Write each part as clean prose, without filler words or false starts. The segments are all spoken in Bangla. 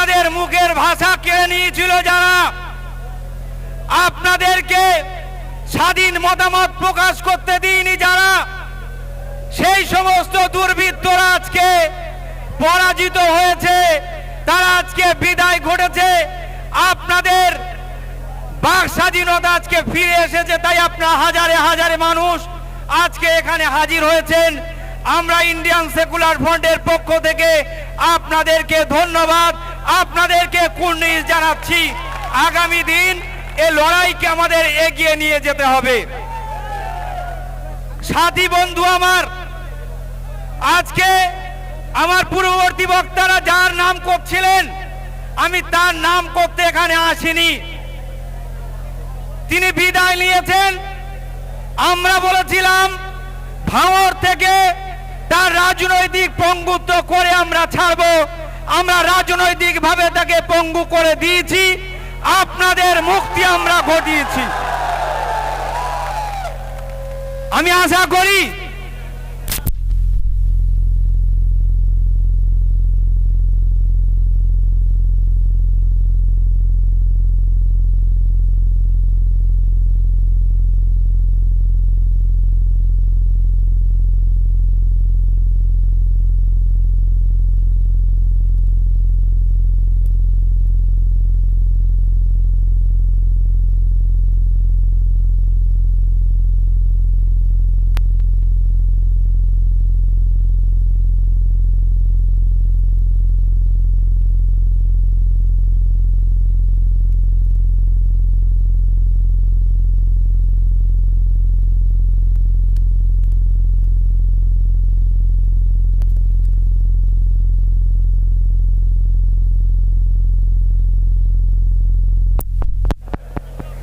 আপনাদের মুখের ভাষা কেড়ে নিয়েছিল যারা, আপনাদেরকে স্বাধীন মতামত প্রকাশ করতে দিইনি যারা, সেই সমস্ত দুর্বৃত্তরা আজকে পরাজিত হয়েছে, তারা আজকে বিদায় ঘটেছে। আপনাদের বাক স্বাধীনতা আজকে ফিরে এসেছে, তাই আপনারা হাজারে হাজারে মানুষ আজকে এখানে হাজির হয়েছেন। আমরা ইন্ডিয়ান সেকুলার ফ্রন্টের পক্ষ থেকে আপনাদেরকে ধন্যবাদ, আপনাদেরকে কুর্নিশ জানাচ্ছি। আগামী দিন এই লড়াইকে আমাদের এগিয়ে নিয়ে যেতে হবে। সাথী বন্ধু আমার, আজকে আমার পূর্ববর্তী বক্তারা যার নাম করছিলেন, আমি তার নাম করতে এখানে আসিনি। তিনি বিদায় নিয়েছেন। আমরা বলেছিলাম ভাঙর থেকে তার রাজনৈতিক পঙ্গুত্ব করে আমরা ছাড়ব। আমরা রাজনৈতিক ভাবে তাকে পঙ্গু করে দিয়েছি, আপনাদের মুক্তি আমরা ঘটিয়েছি। আমি আশা করি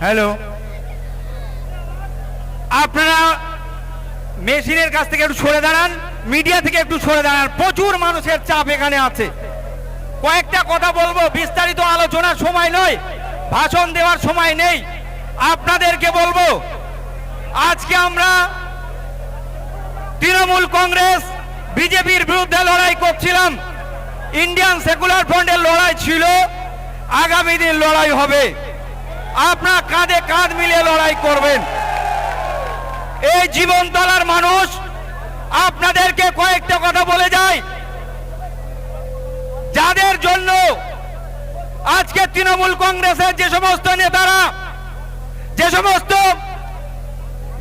হ্যালো, আপনারা মেশিনের কাছ থেকে একটু সরে দাঁড়ান, মিডিয়া থেকে একটু সরে দাঁড়ান। প্রচুর মানুষের চাপ এখানে আছে। কয়েকটা কথা বলবো, বিস্তারিত আলোচনার সময় নয়, ভাষণ দেওয়ার সময় নেই। আপনাদেরকে বলবো, আজকে আমরা তৃণমূল কংগ্রেস বিজেপির বিরুদ্ধে লড়াই করছিলাম। ইন্ডিয়ান সেকুলার ফ্রন্টের লড়াই ছিল, আগামী দিন লড়াই হবে। আপনারা কাঁধে কাঁধ মিলিয়ে লড়াই করবেন। এই জীবনতলার মানুষ আপনাদেরকে কয়েকটা কথা বলে যায়, যাদের জন্য আজকে তৃণমূল কংগ্রেসের যে সমস্ত নেতারা, যে সমস্ত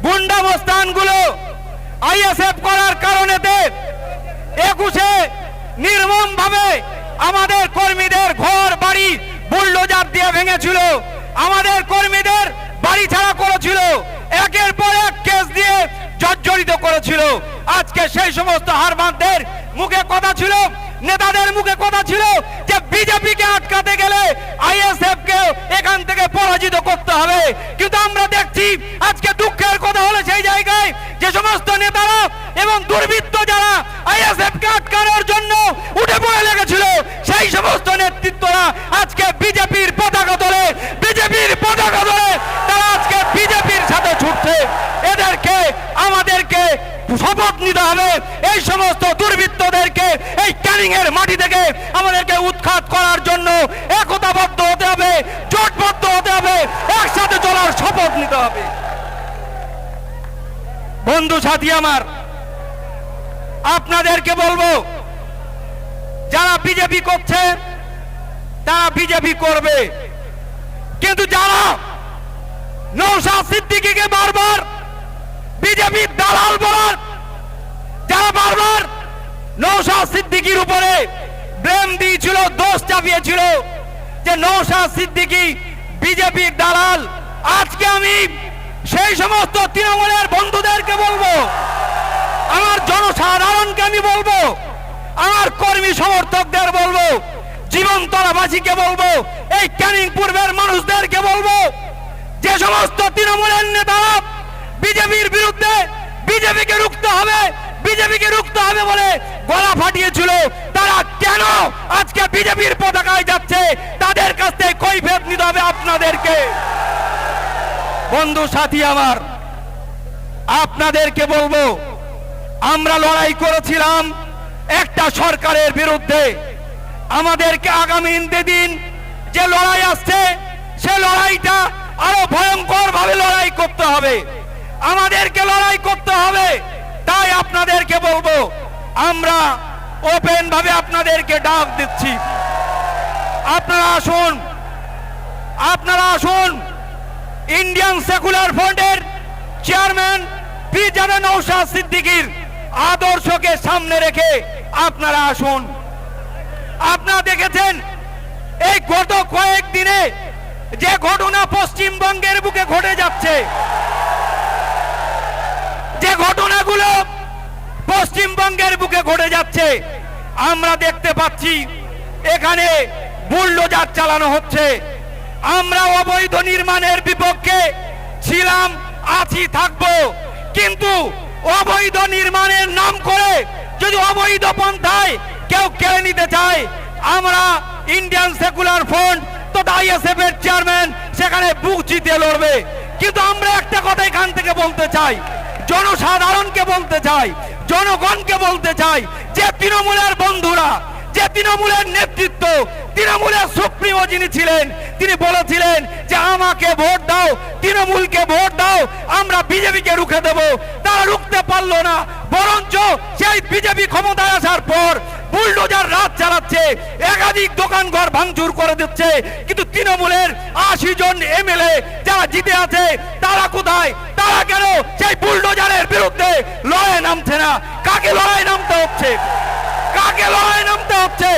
গুন্ডামস্তানগুলো আইএসএফ করার কারণেতে 21-এ নির্মম ভাবে আমাদের কর্মীদের ঘর বাড়ি বুলডোজার দিয়ে ভেঙেছিল, আমাদের কর্মীদের বাড়ি ছাড়া করেছিল, একের পর এক কেস দিয়ে জর্জরিত করেছিল। আজকে সেই সমস্ত হারমানদের মুখে কথা ছিল, নেতাদের মুখে কথা ছিল যে বিজেপিকে আটকাতে গেলে আইএসএফ কে এখান থেকে পরাজিত করতে হবে। কিন্তু আমরা দেখছি আজকে দুঃখের কথা হলো সেই জায়গায় যে সমস্ত নেতারা এবং দুর্বৃত্ত যারা আইএসএফ কে আটকানোর জন্য উঠে পড়ে লেগেছিল, সেই সমস্ত নেতৃত্বরা আজকে বিজেপির পতাকা তোলে, বিজেপির পতাকা তোলে, তারা আজকে বিজেপির সাথে ছুটছে। এদেরকে আমাদেরকে শপথ নিতে হবে, এই সমস্ত দুর্বৃত্তদেরকে এই ক্যানিং এর মাটি থেকে আমাদেরকে উৎখাত করার জন্য একতাবদ্ধ হতে হবে, জোটবদ্ধ হতে হবে, একসাথে চলার শপথ নিতে হবে। বন্ধু সাথী আমার, আপনাদেরকে বলবো, যারা বিজেপি করছে তারা বিজেপি করবে, কিন্তু যারা নওশাদ সিদ্দিকীকে বারবার বিজেপির দালাল বলার, যারা বারবার নওশাদ সিদ্দিকীর উপরে ব্লেম দিয়েছিল, দোষ চাপিয়েছিল যে নওশাদ সিদ্দিকী বিজেপির দালাল, আজকে আমি সেই সমস্ত তৃণমূলের বন্ধুদেরকে বলবো, আমার জনসাধারণকে আমি বলবো, আমার কর্মী সমর্থকদের বলবো, জীবনতলাবাসীকে বলবো, এই ক্যানিং পূর্বের মানুষদেরকে বলবো, যে সমস্ত তৃণমূলের নেতারা বিজেপির বিরুদ্ধে বিজেপিকে রুখতে হবে, বিজেপিকে রুখতে হবে বলে গলা ফাটিয়েছিল, তারা কেন আজকে বিজেপির পতাকায় যাচ্ছে, তাদের কাছ থেকে কৈফিয়ত নিতে হবে আপনাদেরকে। বন্ধু সাথী আমার, আপনাদেরকে বলবো, আমরা লড়াই করেছিলাম একটা সরকারের বিরুদ্ধে, আমাদেরকে আগামী দিন যে লড়াই আসছে সে লড়াইটা আরো ভয়ঙ্কর ভাবে লড়াই করতে হবে, আমাদেরকে লড়াই করতে হবে। তাই আপনাদেরকে বলবো, আমরা ওপেন ভাবে আপনাদেরকে ডাক দিচ্ছি, আপনারা আসুন, আপনারা আসুন। ইন্ডিয়ান সেকুলার ফ্রন্টের চেয়ারম্যান পীরজাদা নওশাদ সিদ্দিকীর আদর্শকে সামনে রেখে আপনারা আসুন। আপনারা দেখেছেন এই গত কয়েকদিনে যে ঘটনা পশ্চিমবঙ্গের বুকে ঘটে যাচ্ছে, যে ঘটনাগুলো পশ্চিমবঙ্গের বুকে ঘটে যাচ্ছে, আমরা দেখতে পাচ্ছি এখানে বুলডোজার চালানো হচ্ছে। আমরা অবৈধ নির্মাণের বিপক্ষে ছিলাম, আছি, থাকবো, কিন্তু অবৈধ নির্মাণের নাম করে যদি অবৈধ পন্থায় কেউ কেড়ে নিতে চায়, আমরা ইন্ডিয়ান সেকুলার ফ্রন্ট তথা আইএসএফ এর চেয়ারম্যান সেখানে বুক জিতে লড়বে। কিন্তু আমরা একটা কথা এখান থেকে বলতে চাই, জনসাধারণকে বলতে চাই, জনগণকে বলতে চাই, যে তৃণমূলের বন্ধুরা, যে তৃণমূলের নেতৃত্ব, তৃণমূলের সুপ্রিমো যিনি ছিলেন, তিনি বলেছিলেন যে আমাকে ভোট দাও, তৃণমূলকে ভোট দাও, আমরা বিজেপিকে রুখে দেব। তারা রুখতে পারলো না, বরঞ্চ সেই বিজেপি ক্ষমতায় আসার পর বুলডোজার রাত চালাচ্ছে, একাধিক দোকানঘর ভাঙচুর করে দিচ্ছে। কিন্তু তৃণমূলের 80 জন এমএলএ যারা জিতে আছে তারা কোথায়? তারা কেন সেই বুলডোজারের বিরুদ্ধে লড়াই নামছে না? কাকে লড়াই নামতে হচ্ছে? কাকে লড়াই নামতে হচ্ছে?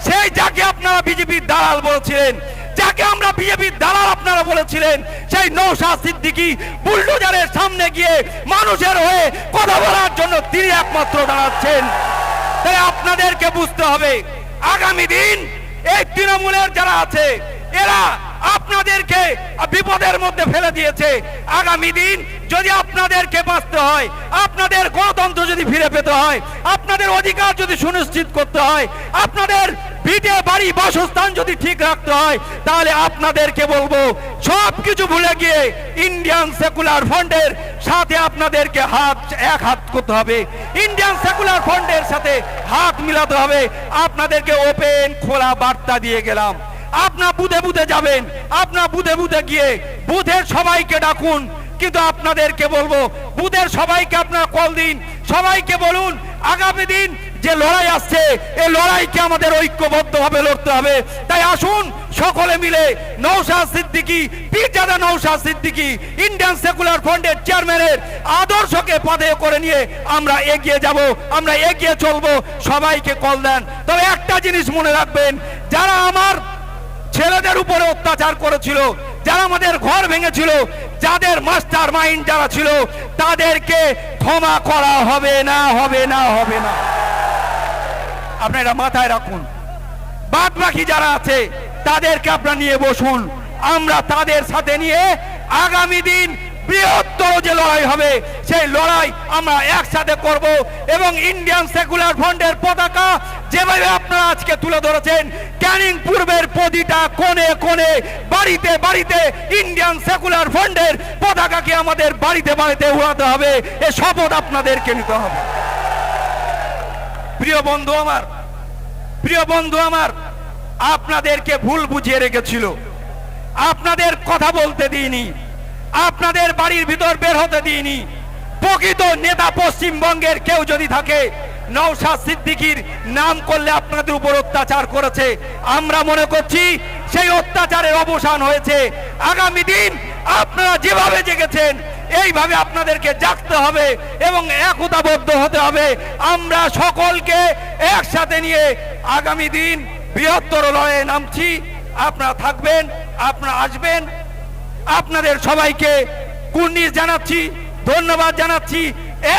সেই যাকে আপনারা বিজেপির দালাল বলেছিলেন, যাকে আমরা বিজেপির দালাল আপনারা বলেছিলেন, সেই নওশাদ সিদ্দিকী বুলডোজারের সামনে গিয়ে মানুষের হয়ে কথা বলার জন্য তিনি একমাত্র দাঁড়াচ্ছেন। তাই আপনাদেরকে বুঝতে হবে, আগামী দিন এই তৃণমূলের যারা আছে এরা আপনাদেরকে বিপদের মধ্যে ফেলে দিয়েছে। আগামী দিন যদি আপনাদেরকে বাঁচতে হয়, আপনাদের গণতন্ত্র যদি ফিরে পেতে হয়, আপনাদের অধিকার যদি সুনিশ্চিত করতে হয়, আপনাদের ভিটে বাড়ি বাসস্থান যদি ঠিক রাখতে হয়, তাহলে আপনাদেরকে বলবো সবকিছু ভুলে গিয়ে ইন্ডিয়ান সেকুলার ফ্রন্টের সাথে আপনাদেরকে এক হাত করতে হবে, ইন্ডিয়ান সেকুলার ফ্রন্টের সাথে হাত মিলাতে হবে। আপনাদেরকে ওপেন খোলা বার্তা দিয়ে গেলাম, আপনার বুথে বুথে যাবেন, আপনার বুথে বুথে গিয়ে বুথের সবাইকে ডাকুন। কিন্তু আপনাদেরকে বলবো, বুথের সবাইকে আপনারা কল দিন, সবাইকে বলুন আগামী দিন যে লড়াই আসছে এই লড়াইকে আমাদের ঐক্যবদ্ধভাবে লড়তে হবে। তাই আসুন সকলে মিলে নওশাদ সিদ্দিকী, পীরজাদা নওশাদ সিদ্দিকী, ইন্ডিয়ান সেকুলার ফ্রন্টের চেয়ারম্যানের আদর্শকে পদে করে নিয়ে আমরা এগিয়ে যাব, আমরা এগিয়ে চলবো। সবাইকে কল দেন। তবে একটা জিনিস মনে রাখবেন, যারা আমার ছেলেদের উপরে অত্যাচার করেছিল, যারা আমাদের ঘর ভেঙেছিল, যাদের মাস্টার মাইন্ড যারা ছিল, তাদেরকে ক্ষমা করা হবে না, হবে না, হবে না। আপনারা মাথায় রাখুন। বাদ বাকি যারা আছে তাদেরকে আপনারা নিয়ে বসুন, আমরা তাদের সাথে নিয়ে আগামী দিন বৃহত্তর যে লড়াই হবে সেই লড়াই আমরা একসাথে করব। এবং ইন্ডিয়ান সেকুলার ফ্রন্টের পতাকা যেভাবে আপনারা আজকে তুলে ধরেছেন, ক্যানিং পূর্বের প্রতিটা কোণে কোণে, বাড়িতে বাড়িতে ইন্ডিয়ান সেকুলার ফ্রন্টের পতাকাকে আমাদের বাড়িতে বাড়িতে উড়াতে হবে, এ শপথ আপনাদেরকে নিতে হবে। প্রিয় বন্ধু আমার, প্রিয় বন্ধু আমার, আপনাদেরকে ভুল বুঝিয়ে রেখেছিল, আপনাদের কথা বলতে দিইনি, আপনাদের বাড়ির ভিতর বের হতে দিইনি। প্রকৃত নেতা পশ্চিমবঙ্গের কেউ যদি থাকে, নওশাদ সিদ্দিকীর নাম করলে আপনাদের উপর অত্যাচার করেছে। আমরা মনে করছি সেই অত্যাচারের অবসান হয়েছে। আগামী দিন আপনারা যেভাবে জেগেছেন এইভাবে আপনাদেরকে জাগতে হবে এবং একতাবদ্ধ হতে হবে। আমরা সকলকে একসাথে নিয়ে আগামী দিন বৃহত্তর লড়াইয়ে নামছি। আপনারা থাকবেন, আপনারা আসবেন। আপনাদের সবাইকে কুর্নিশ জানাচ্ছি, ধন্যবাদ জানাচ্ছি।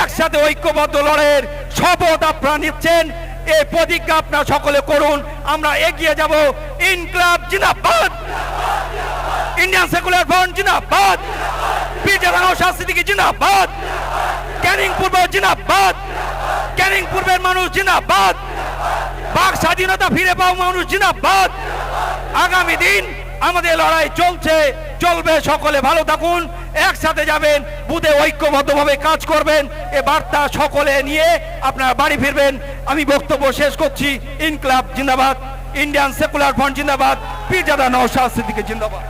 একসাথে ঐক্যবদ্ধ লড়াইয়ের শপথ আপনারা নিচ্ছেন, এই প্রতিজ্ঞা আপনারা সকলে করুন। আমরা এগিয়ে যাব। ইনকলাব জিন্দাবাদ, ইন্ডিয়ান সেকুলার ফ্রন্ট জিন্দাবাদ, পীরজাদা নওশাদ সিদ্দিকী জিন্দাবাদ, ক্যানিং পূর্ব জিন্দাবাদ, ক্যানিং পূর্বের মানুষ জিন্দাবাদ, বাক স্বাধীনতা ফিরে পাও মানুষ জিন্দাবাদ। আগামী দিন আমাদের লড়াই চলছে, চলবে। সকলে ভালো থাকুন, একসাথে যাবেন, বুথে ঐক্যবদ্ধভাবে কাজ করবেন। এ বার্তা সকলে নিয়ে আপনারা বাড়ি ফিরবেন। আমি বক্তব্য শেষ করছি। ইনকলাব জিন্দাবাদ। ইন্ডিয়ান সেকুলার ফ্রন্ট জিন্দাবাদ, পীরজাদা নওশাদ সিদ্দিকী জিন্দাবাদ।